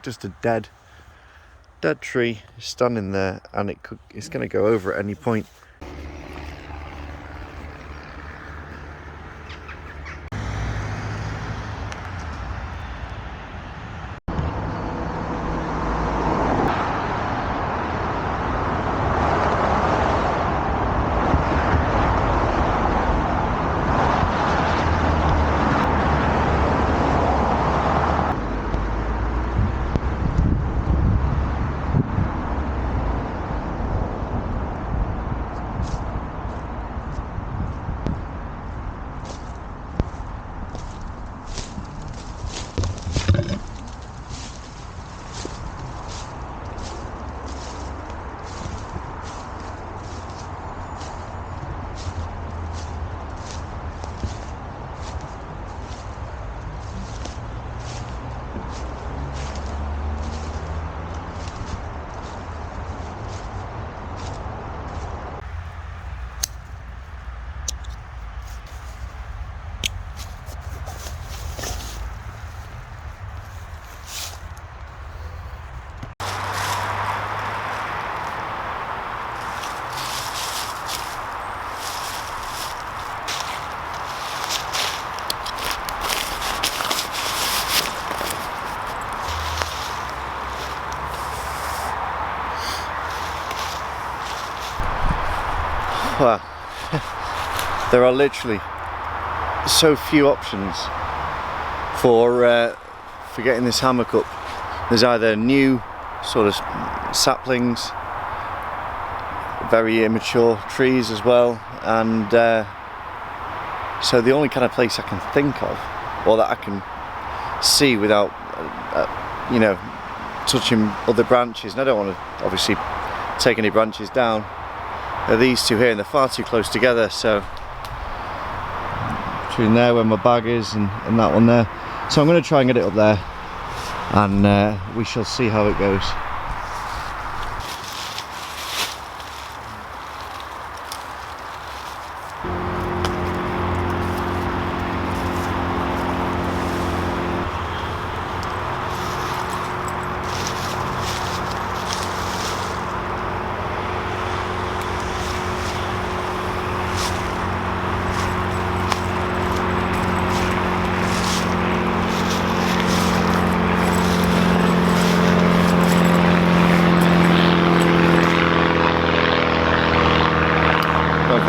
just a dead tree standing there, and it's going to go over at any point. Well, there are literally so few options for getting this hammock up. There's either new sort of saplings, very immature trees as well, and so the only kind of place I can think of, or that I can see without you know, touching other branches, and I don't want to obviously take any branches down, are these two here, and they're far too close together. So between there where my bag is and that one there, so I'm going to try and get it up there, and we shall see how it goes.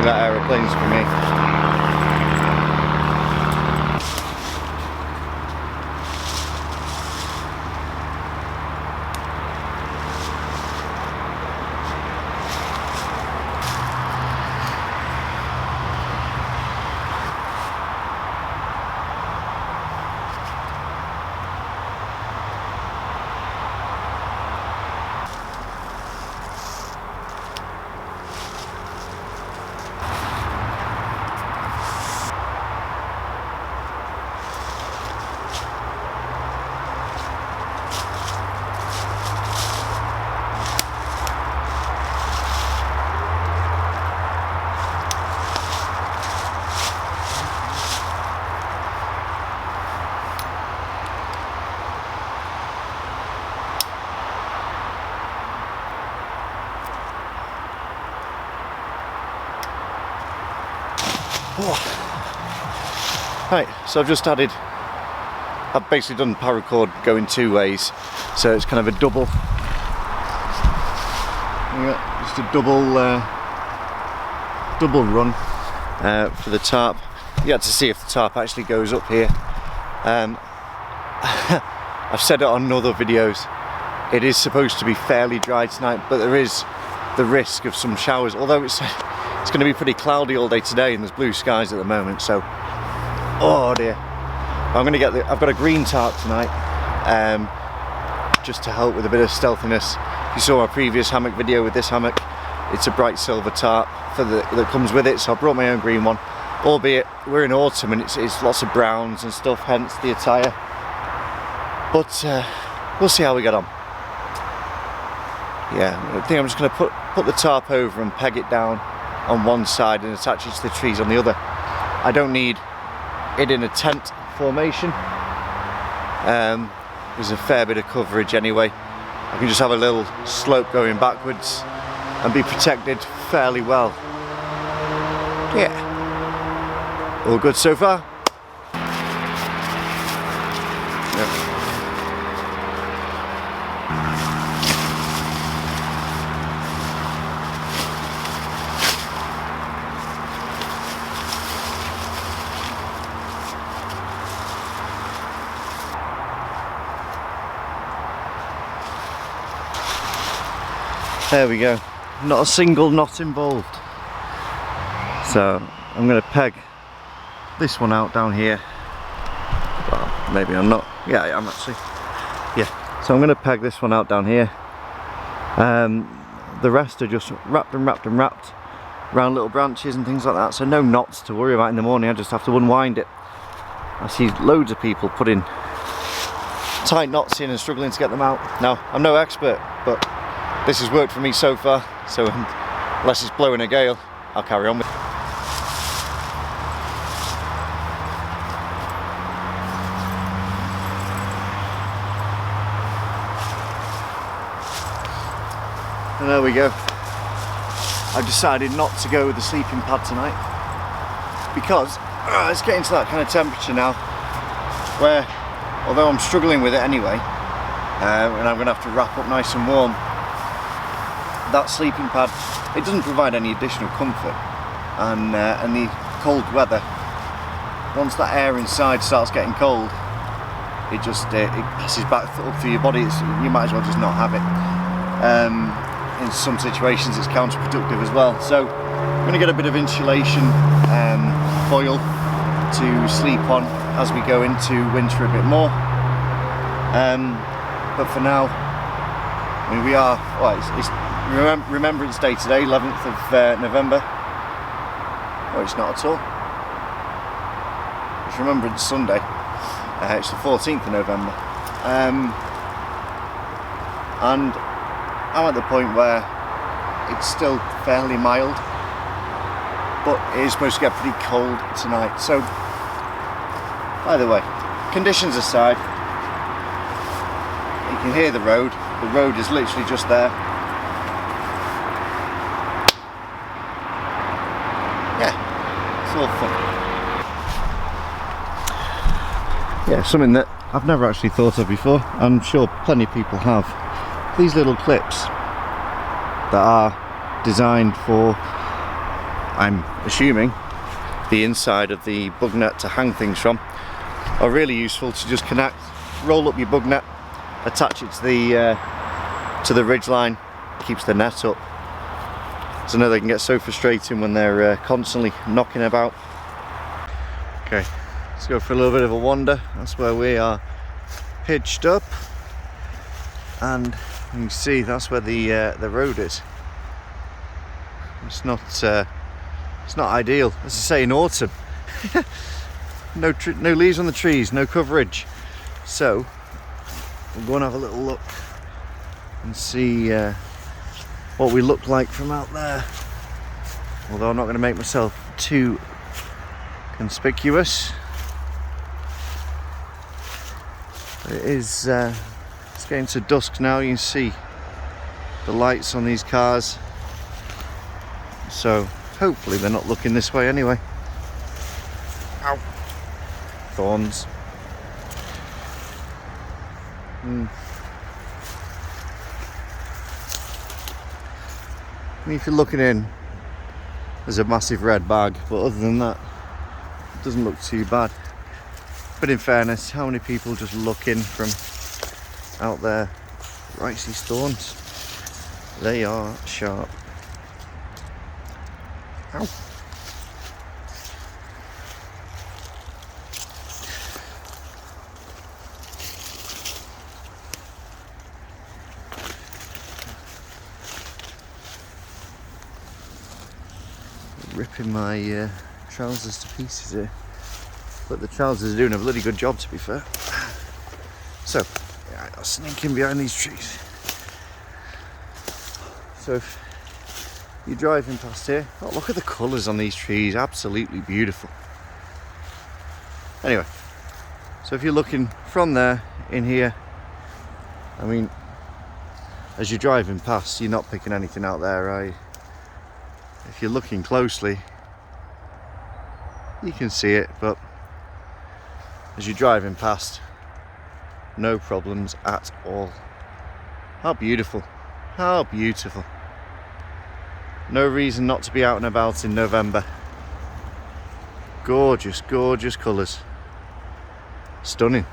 That aeroplane's for me. Right, so I've just added, I've basically done paracord going two ways, so it's kind of a double, just a double run for the tarp. You have to see if the tarp actually goes up here. I've said it on other videos, it is supposed to be fairly dry tonight, but there is the risk of some showers, although it's going to be pretty cloudy all day today and there's blue skies at the moment, so oh dear. I'm going to get I've got a green tarp tonight, just to help with a bit of stealthiness. If you saw my previous hammock video with this hammock, it's a bright silver tarp that comes with it, so I brought my own green one, albeit we're in autumn and it's lots of browns and stuff, hence the attire, but we'll see how we get on. Yeah, I think I'm just going to put the tarp over and peg it down on one side and attach it to the trees on the other. I don't need it in a tent formation, there's a fair bit of coverage anyway. I can just have a little slope going backwards and be protected fairly well. Yeah, all good so far. Yep. There we go, not a single knot involved. So I'm going to peg this one out down here. Well, maybe I'm not. Yeah, I am actually. Yeah, so I'm going to peg this one out down here. The rest are just wrapped around little branches and things like that, so no knots to worry about in the morning. I just have to unwind it. I see loads of people putting tight knots in and struggling to get them out. Now, I'm no expert, but this has worked for me so far, so unless it's blowing a gale, I'll carry on with it. And there we go. I've decided not to go with the sleeping pad tonight because it's getting to that kind of temperature now where, although I'm struggling with it anyway, and I'm going to have to wrap up nice and warm, that sleeping pad, it doesn't provide any additional comfort, and the cold weather, once that air inside starts getting cold, it passes back up through your body. You might as well just not have it. In some situations it's counterproductive as well, so I'm going to get a bit of insulation foil to sleep on as we go into winter a bit more, but for now, I mean, we are, well, it's Remembrance Day today, 11th of November. Oh, it's not at all. It's Remembrance Sunday. It's the 14th of November. And I'm at the point where it's still fairly mild, but it is supposed to get pretty cold tonight. So, by the way, conditions aside, you can hear the road. The road is literally just there. All fun. Yeah, something that I've never actually thought of before. I'm sure plenty of people have. These little clips that are designed for, I'm assuming, the inside of the bug net to hang things from, are really useful to just connect, roll up your bug net, attach it to the ridge line, keeps the net up. So I know they can get so frustrating when they're constantly knocking about. Okay, let's go for a little bit of a wander. That's where we are pitched up, and you can see that's where the road is. It's not ideal. As I say, in autumn, no leaves on the trees, no coverage. So we'll go and have a little look and see what we look like from out there, although I'm not going to make myself too conspicuous. But it is it's getting to dusk now. You can see the lights on these cars, so hopefully they're not looking this way anyway. Ow, thorns. I mean, if you're looking in, there's a massive red bag, but other than that, it doesn't look too bad. But in fairness, how many people just look in from out there? Right, these thorns, they are sharp. Ow. Ripping my trousers to pieces here, but the trousers are doing a bloody good job, to be fair. So yeah, I'll sneak in behind these trees. So if you're driving past here, oh, look at the colours on these trees, absolutely beautiful. Anyway, so if you're looking from there in here, I mean, as you're driving past, you're not picking anything out there, are you? If you're looking closely, you can see it, but as you're driving past, no problems at all. How beautiful, how beautiful. No reason not to be out and about in November. Gorgeous, gorgeous colours. Stunning.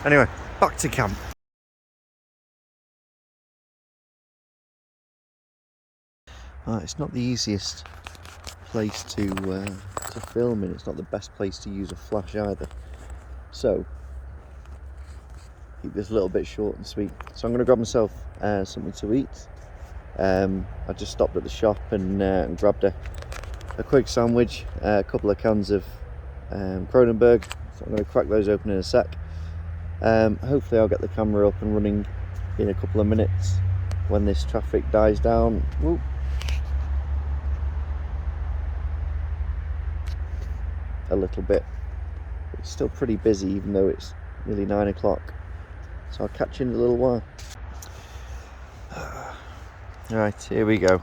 Anyway, back to camp. It's not the easiest place to film in. It's not the best place to use a flash either. So, keep this a little bit short and sweet. So I'm going to grab myself something to eat. I just stopped at the shop and grabbed a quick sandwich, a couple of cans of Kronenberg. So I'm going to crack those open in a sec. Hopefully I'll get the camera up and running in a couple of minutes when this traffic dies down. Woo. A little bit. It's still pretty busy even though it's nearly 9 o'clock. So I'll catch you in a little while. Right, here we go.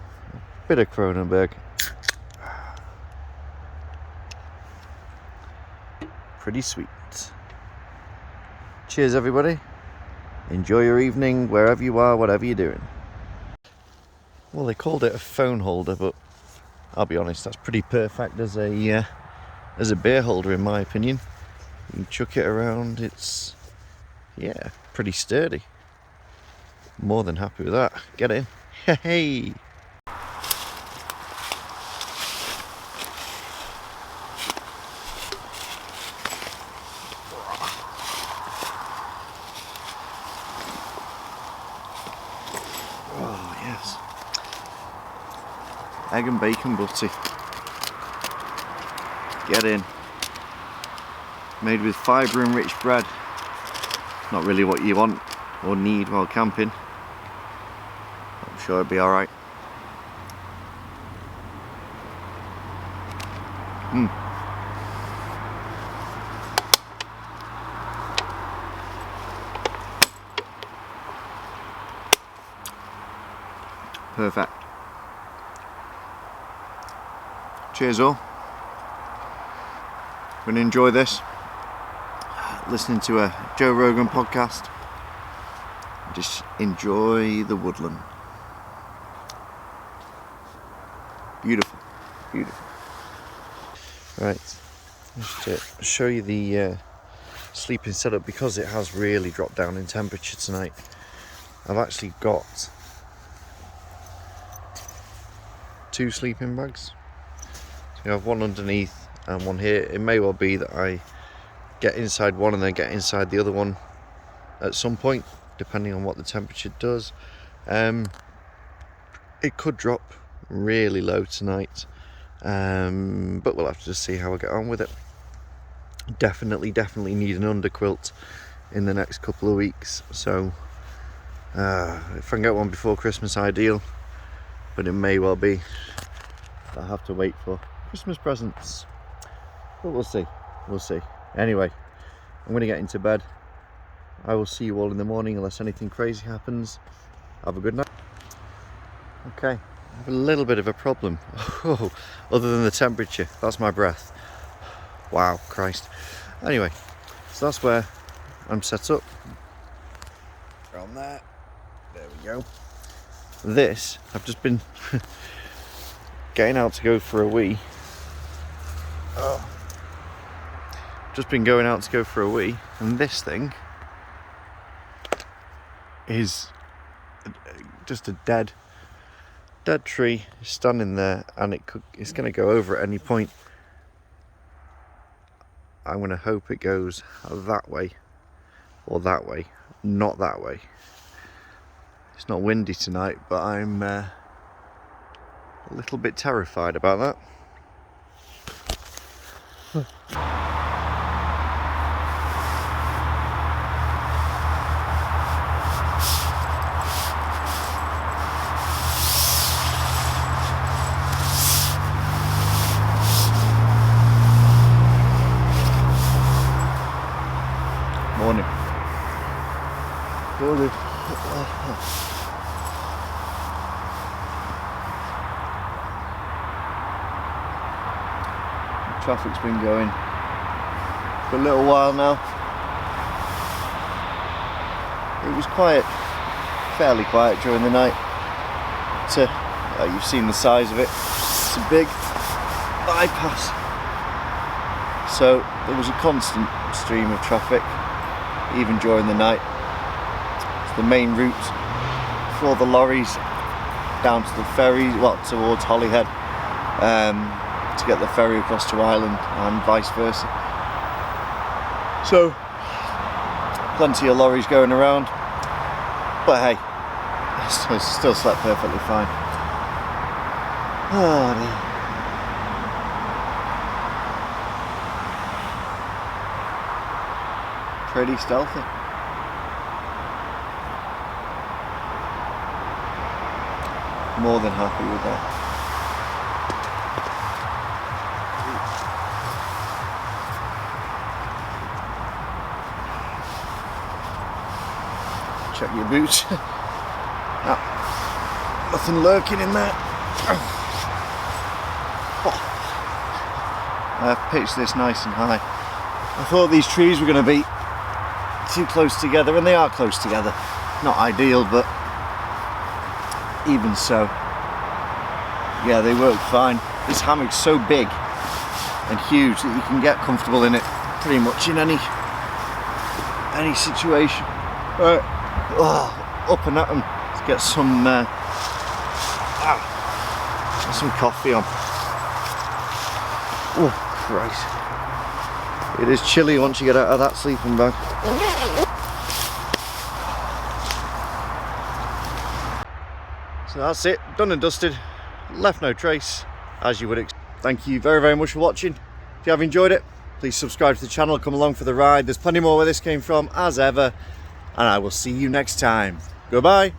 Bit of Kronenberg. Pretty sweet. Cheers everybody. Enjoy your evening wherever you are, whatever you're doing. Well, they called it a phone holder, but I'll be honest, that's pretty perfect as a beer holder in my opinion. You can chuck it around, it's, yeah, pretty sturdy. More than happy with that. Get in. Hey! Oh yes. Egg and bacon butty. Get in. Made with fibre and rich bread. Not really what you want or need while camping. I'm sure it'll be alright. Perfect. Cheers all. Gonna enjoy this. Listening to a Joe Rogan podcast. Just enjoy the woodland. Beautiful, beautiful. Right, just to show you the sleeping setup, because it has really dropped down in temperature tonight. I've actually got 2 sleeping bags. So you have one underneath and one here. It may well be that I get inside one and then get inside the other one at some point, depending on what the temperature does. It could drop really low tonight, but we'll have to just see how I get on with it. Definitely need an underquilt in the next couple of weeks, so if I can get one before Christmas, ideal, but it may well be I'll have to wait for Christmas presents, but we'll see. Anyway, I'm going to get into bed. I will see you all in the morning unless anything crazy happens. Have a good night. Okay, I have a little bit of a problem. Other than the temperature, that's my breath. Wow, Christ. Anyway, so that's where I'm set up. From there we go. This, I've just been getting out to go for a wee. Just been going out to go for a wee, and this thing is just a dead tree standing there, and it's going to go over at any point. I'm going to hope it goes that way or that way, not that way. It's not windy tonight, but I'm a little bit terrified about that. Morning. Morning. Traffic's been going for a little while now. It was quiet, fairly quiet during the night. You've seen the size of it. It's a big bypass. So there was a constant stream of traffic, even during the night. It's the main route for all the lorries down to the ferry, well, towards Holyhead, to get the ferry across to Ireland and vice versa. So plenty of lorries going around, but hey, I still slept perfectly fine. Oh dear. Pretty stealthy. More than happy with that. Check your boots. Nothing lurking in there. I've pitched this nice and high. I thought these trees were going to be too close together, and they are close together. Not ideal, but even so, yeah, they work fine. This hammock's so big and huge that you can get comfortable in it pretty much in any situation. Right, up and at 'em to get some coffee on. Oh Christ, it is chilly once you get out of that sleeping bag. So that's it, done and dusted, left no trace, as you would expect. Thank you very, very much for watching. If you have enjoyed it, please subscribe to the channel, come along for the ride. There's plenty more where this came from, as ever, and I will see you next time. Goodbye.